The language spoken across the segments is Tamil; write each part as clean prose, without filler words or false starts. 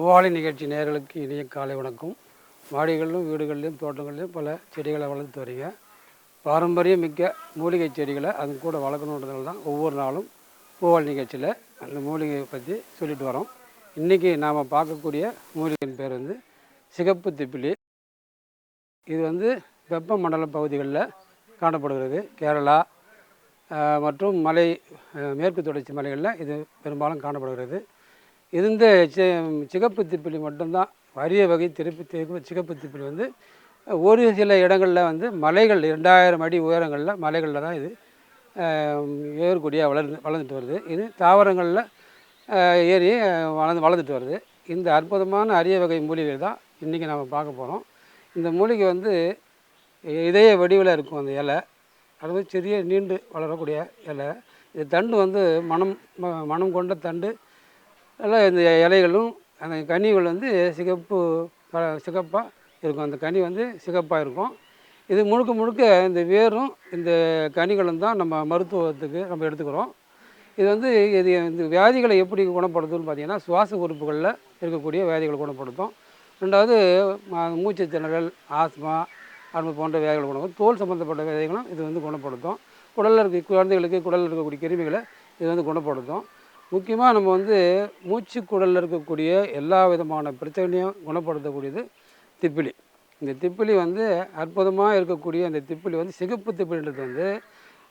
பூவாழை நிகழ்ச்சி நேயர்களுக்கு இனிய காலை வணக்கம். மாடிகளிலும் வீடுகளிலும் தோட்டங்களிலும் பல செடிகளை வளர்த்து வரீங்க. பாரம்பரியம் மிக்க மூலிகை செடிகளை அது கூட வளர்க்கணுன்றதுனால தான் ஒவ்வொரு நாளும் பூவாழை நிகழ்ச்சியில் அந்த மூலிகையை பற்றி சொல்லிட்டு வரோம். இன்றைக்கி நாம் பார்க்கக்கூடிய மூலிகையின் பேர் சிகப்பு திப்பிலி. இது வெப்பமண்டல பகுதிகளில் காணப்படுகிறது. கேரளா மற்றும் மேற்கு தொடர்ச்சி மலைகளில் இது பெரும்பாலும் காணப்படுகிறது. இந்த சிகப்பு திப்பிலி மட்டும்தான் அரிய வகை சிகப்பு திப்பிலி ஒரு சில இடங்களில் மலைகள் 2000 அடி உயரங்களில் மலைகளில் தான் இது ஏற்கூடியாக வளர்ந்துட்டு வருது. இது தாவரங்களில் ஏறி வளர்ந்துட்டு வருது. இந்த அற்புதமான அரிய வகை மூலிகை தான் இன்றைக்கி நாம் பார்க்க போகிறோம். இந்த மூலிகை இதய வடிவில் இருக்கும். அந்த இலை அது சிறிய நீண்டு வளரக்கூடிய இலை. இது தண்டு மனம் கொண்ட தண்டு. எல்லாம் இந்த இலைகளும் அந்த கனிகள் சிகப்பாக இருக்கும். அந்த கனி சிகப்பாக இருக்கும். இது முழுக்க இந்த வேரும் இந்த கனிகளும் தான் நம்ம மருத்துவத்துக்கு நம்ம எடுத்துக்கிறோம். இது இது இந்த வியாதிகளை எப்படி குணப்படுத்தும்னு பார்த்திங்கன்னா, சுவாச உறுப்புகளில் இருக்கக்கூடிய வியாதிகளை குணப்படுத்தும். ரெண்டாவது மூச்சு திணறல், ஆஸ்மா அது போன்ற வியாதிகளை குணப்படுத்தும். தோல் சம்மந்தப்பட்ட வியாதிகளும் இது குணப்படுத்தும். குழந்தைகளுக்கு குடலில் இருக்கக்கூடிய கிருமிகளை இது குணப்படுத்தும். முக்கியமாக நம்ம மூச்சு குடலில் இருக்கக்கூடிய எல்லா விதமான பிரச்சனையும் குணப்படுத்தக்கூடியது திப்பிலி. இந்த திப்பிலி அற்புதமாக இருக்கக்கூடிய அந்த திப்பிலி சிகப்பு திப்பிலின்றது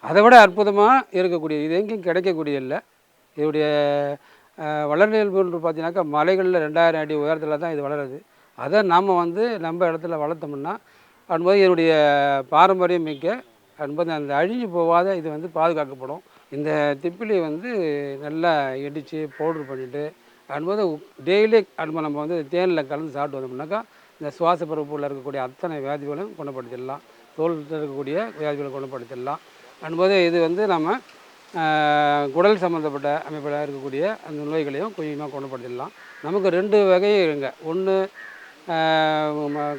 அதை விட அற்புதமாக இருக்கக்கூடியது. இது எங்கேயும் கிடைக்கக்கூடிய இல்லை. இதோடைய வளர்நிலைப்பு பார்த்தீங்கன்னாக்கா மலைகளில் 2000 அடி உயரத்தில் தான் இது வளருது. அதை நாம் நம்ம இடத்துல வளர்த்தோம்னா அதுபோது இதனுடைய பாரம்பரியம் மிக்க அதுபோது அந்த அழிஞ்சு போகாத இது பாதுகாக்கப்படும். இந்த திப்பிலி நல்லா இடித்து பவுட்ரு பண்ணிவிட்டு அதுபோது டெய்லி நம்ம தேனில் கலந்து சாப்பிட்டு வந்தோம்னாக்கா இந்த சுவாச பரப்புகளில் இருக்கக்கூடிய அத்தனை வியாதிகளும் குணப்படுத்திடலாம். தோலில் இருக்கக்கூடிய வியாதிகளை குணப்படுத்திடலாம். அதுபோது இது நம்ம குடல் சம்மந்தப்பட்ட அமைப்பில் இருக்கக்கூடிய அந்த நோய்களையும் கொஞ்சமாக குணப்படுத்திடலாம். நமக்கு 2 வகை இருங்க. ஒன்று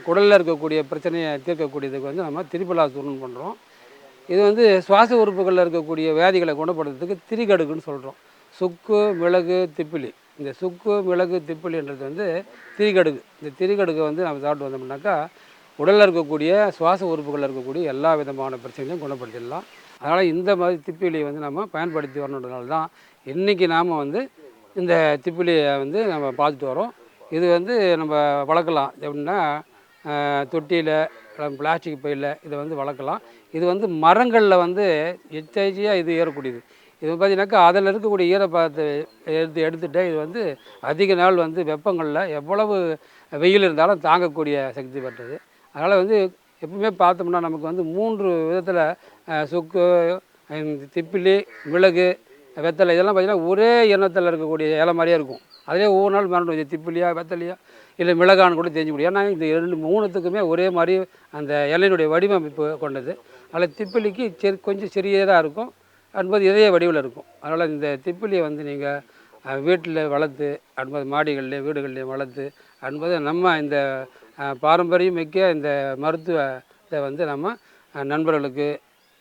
குடலில் இருக்கக்கூடிய பிரச்சனையை தீர்க்கக்கூடியதுக்கு நம்ம திரிபலா சூர்ணம் பண்ணுறோம். இது சுவாச உறுப்புகளில் இருக்கக்கூடிய வியாதிகளை குணப்படுத்துறதுக்கு திரிகடுகுன்னு சொல்கிறோம். சுக்கு, மிளகு, திப்பிலி. இந்த சுக்கு, மிளகு, திப்பிலின்றது திரிகடுகு. இந்த திரிகடுகை நம்ம சாப்பிட்டு வந்தோம்னாக்கா உடலில் இருக்கக்கூடிய சுவாச உறுப்புகளில் இருக்கக்கூடிய எல்லா விதமான பிரச்சனையும் குணப்படுத்திடலாம். அதனால் இந்த மாதிரி திப்பிலியை நம்ம பயன்படுத்தி வரணுன்றதுனால தான் இன்றைக்கி நாம் இந்த திப்பிலியை நம்ம பார்த்துட்டு வரோம். இது நம்ம வளர்க்கலாம். எப்படின்னா தொட்டியில், பிளாஸ்டிக் பையில் இதை வளர்க்கலாம். இது மரங்களில் எச்சரிக்கையாக இது ஏறக்கூடியது. இது பார்த்திங்கனாக்கா அதில் இருக்கக்கூடிய ஈரப்பதத்தை எடுத்துகிட்டு இது அதிக நாள் வெப்பங்களில் எவ்வளவு வெயில் இருந்தாலும் தாங்கக்கூடிய சக்தி பெற்றது. அதனால் எப்பவுமே பார்த்தோம்னா நமக்கு 3 விதத்தில் சுக்கு, திப்பிலி, மிளகு, வெத்தலை இதெல்லாம் பார்த்திங்கன்னா ஒரே எண்ணத்தில் இருக்கக்கூடிய இலை மாதிரியே இருக்கும். அதிலே ஒவ்வொரு நாள் மறந்து திப்பிலியா வெத்தலையா இல்லை மிளகான்னு கூட தெரிஞ்ச முடியும். ஏன்னா இந்த 3த்துக்குமே ஒரே மாதிரி அந்த இலையினுடைய வடிவமைப்பு கொண்டது. அதில் திப்பிலிக்கு கொஞ்சம் சிறியதாக இருக்கும். அதுபோது இதய வடிவில் இருக்கும். அதனால் இந்த திப்பிலியை நீங்கள் வீட்டில் வளர்த்து அதுபோது மாடிகள்லேயும் வீடுகள்லேயும் வளர்த்து அதுபோது நம்ம இந்த பாரம்பரியம் மிக்க இந்த மருத்துவத்தை நம்ம நண்பர்களுக்கு,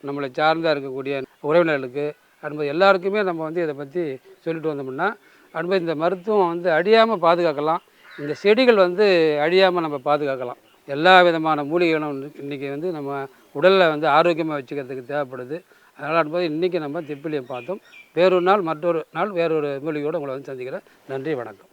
நம்மளை சார்ந்தாக இருக்கக்கூடிய உறவினர்களுக்கு அதுபோது எல்லாருக்குமே நம்ம இதை பற்றி சொல்லிட்டு வந்தோம்னா அதுபோது இந்த மருத்துவம் அழியாமல் பாதுகாக்கலாம். இந்த செடிகள் அழியாமல் நம்ம பாதுகாக்கலாம். எல்லா விதமான மூலிகைகளும் இன்றைக்கி நம்ம உடலில் ஆரோக்கியமாக வச்சுக்கிறதுக்கு தேவைப்படுது. அதனால் அதுபோது இன்றைக்கி நம்ம திப்பிலியை பார்த்தோம். வேறொரு நாள் மற்றொரு நாள் வேறொரு மூலிகையோடு உங்களை சந்திக்கிறேன். நன்றி, வணக்கம்.